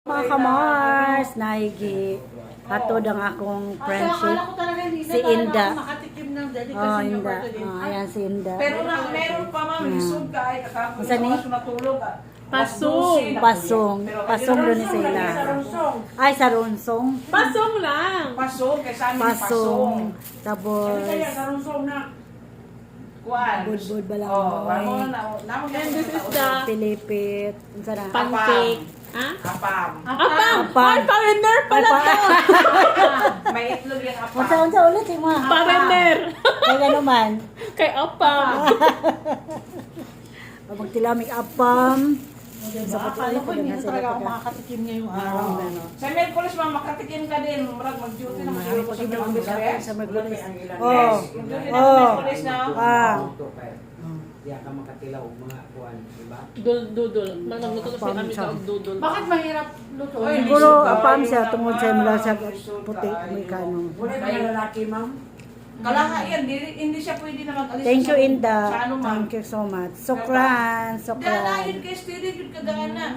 Mga kamars, naigi hatod ang akong friendship. Si Inda. Oh, Inda. Oh, ayan si Inda. Pero meron pa ma'am, lisod ka ay kakapos Saan eh? matulog. Pasong. Pasong doon ni sila. Ay, sa Ronsong. Pasong lang. Pasong, kay sa amin Pasong. pasong. Tapos, Sarungsong na. Kuan. budbud ba lang Oh, mo. namo And this is the Pilipit. Unsa na? pancake. Ha? Apam. Apam! Apam. Ay, pa-winner pala to! May itlog yung apam. Unsa ulit yung mga? Pa-winner! Kaya gano'n man. Kay Apam. Magtilamig apam. Sa Akala ko hindi na talaga ako sila. makakatikim ngayong araw. Sa Merkulis ma'am, makatikim ka din. Marag mag-duty na mag-duty ko sa Merkulis. Sa Merkulis. Yes, Oh. mag-duty na Oh. sa Merkulis na. Ah. Diya ka makatilaw mga kuan, di ba? Dudol. Managluto na si Ami sa dudol. Bakit mahirap lutuin? Siguro apam siya tungod sa mula sa puti Amerikano. Wala na lalaki, ma'am. Kalaha yan, hindi siya pwede na mag-alis. Thank you, sa Inda. ano ma'am. Thank you so much. Sokran. Dala Sokran. yun kay Steady, yun kadaan na.